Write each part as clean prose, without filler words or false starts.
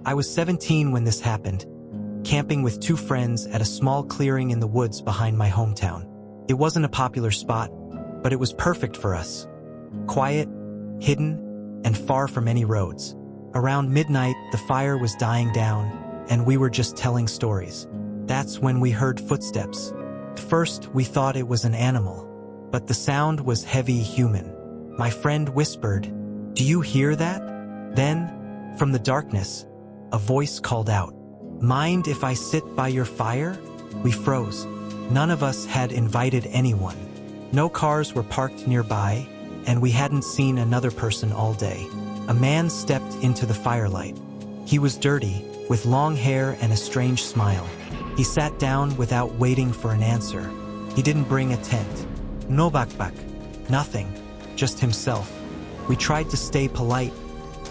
I was 17 when this happened, camping with 2 friends at a small clearing in the woods behind my hometown. It wasn't a popular spot, but it was perfect for us. Quiet, hidden, and far from any roads. Around midnight, the fire was dying down, and we were just telling stories. That's when we heard footsteps. At first, we thought it was an animal, but the sound was heavy human. My friend whispered, "Do you hear that?" Then, from the darkness, a voice called out, "Mind if I sit by your fire?" We froze. None of us had invited anyone. No cars were parked nearby, and we hadn't seen another person all day. A man stepped into the firelight. He was dirty, with long hair and a strange smile. He sat down without waiting for an answer. He didn't bring a tent. No backpack. Nothing. Just himself. We tried to stay polite,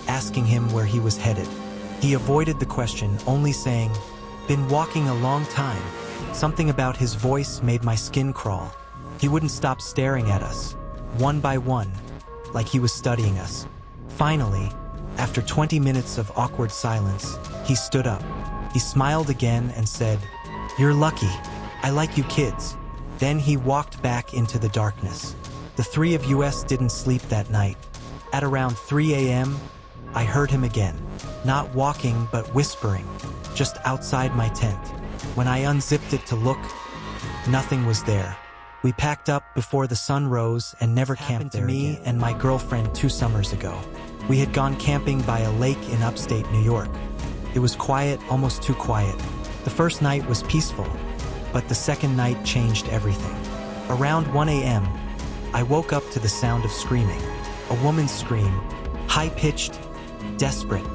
asking him where he was headed. He avoided the question, only saying, "Been walking a long time." Something about his voice made my skin crawl. He wouldn't stop staring at us, one by one, like he was studying us. Finally, after 20 minutes of awkward silence, he stood up. He smiled again and said, "You're lucky. I like you kids." Then he walked back into the darkness. The 3 of us didn't sleep that night. At around 3 a.m., I heard him again, not walking but whispering, just outside my tent. When I unzipped it to look, nothing was there. We packed up before the sun rose and never camped there again. Me and my girlfriend 2 summers ago. We had gone camping by a lake in upstate New York. It was quiet, almost too quiet. The first night was peaceful, but the second night changed everything. Around 1 a.m., I woke up to the sound of screaming. A woman's scream, high-pitched, desperate,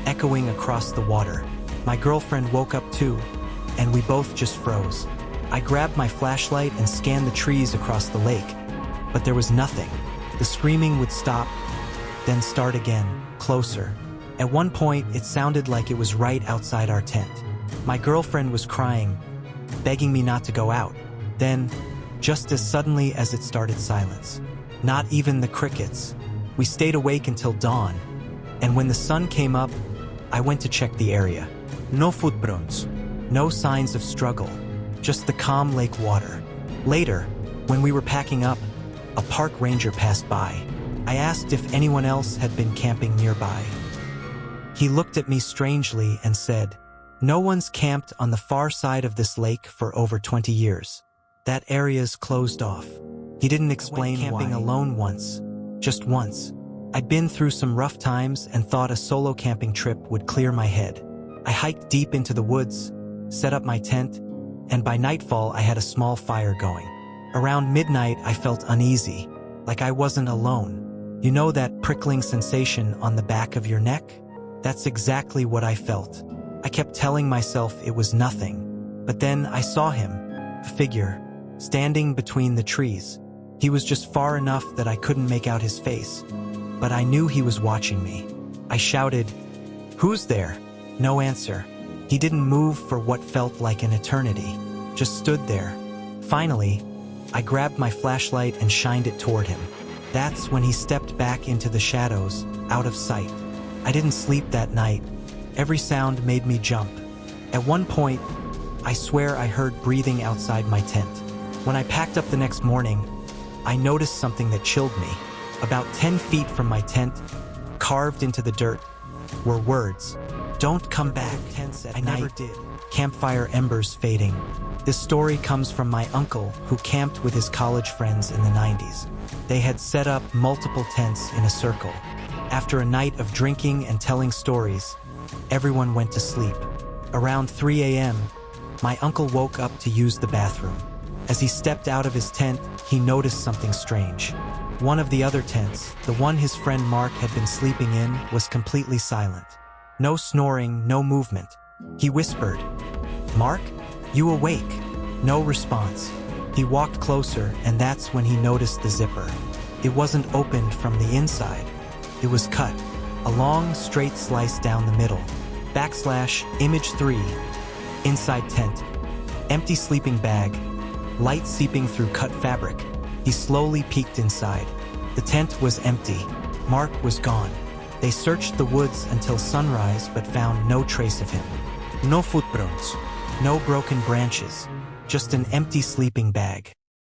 echoing across the water. My girlfriend woke up too, and we both just froze. I grabbed my flashlight and scanned the trees across the lake, but there was nothing. The screaming would stop, then start again, closer. At one point, it sounded like it was right outside our tent. My girlfriend was crying, begging me not to go out. Then, just as suddenly as it started, silence. Not even the crickets. We stayed awake until dawn, and when the sun came up, I went to check the area. No footprints, no signs of struggle, just the calm lake water. Later, when we were packing up, a park ranger passed by. I asked if anyone else had been camping nearby. He looked at me strangely and said, "No one's camped on the far side of this lake for over 20 years. That area's closed off." He didn't explain why. I went camping alone once, just once. I'd been through some rough times and thought a solo camping trip would clear my head. I hiked deep into the woods, set up my tent, and by nightfall I had a small fire going. Around midnight I felt uneasy, like I wasn't alone. You know that prickling sensation on the back of your neck? That's exactly what I felt. I kept telling myself it was nothing, but then I saw him, a figure, standing between the trees. He was just far enough that I couldn't make out his face, but I knew he was watching me. I shouted, "Who's there?" No answer. He didn't move for what felt like an eternity, just stood there. Finally, I grabbed my flashlight and shined it toward him. That's when he stepped back into the shadows, out of sight. I didn't sleep that night. Every sound made me jump. At one point, I swear I heard breathing outside my tent. When I packed up the next morning, I noticed something that chilled me. About 10 feet from my tent, carved into the dirt, were words. "Don't come back." I never did. Campfire embers fading. This story comes from my uncle, who camped with his college friends in the 90s. They had set up multiple tents in a circle. After a night of drinking and telling stories, everyone went to sleep. Around 3 a.m., my uncle woke up to use the bathroom. As he stepped out of his tent, he noticed something strange. One of the other tents, the one his friend Mark had been sleeping in, was completely silent. No snoring, no movement. He whispered, "Mark, you awake?" No response. He walked closer, and that's when he noticed the zipper. It wasn't opened from the inside. It was cut, a long, straight slice down the middle. /image 3. Inside tent. Empty sleeping bag. Light seeping through cut fabric. He slowly peeked inside. The tent was empty. Mark was gone. They searched the woods until sunrise but found no trace of him. No footprints, no broken branches, just an empty sleeping bag.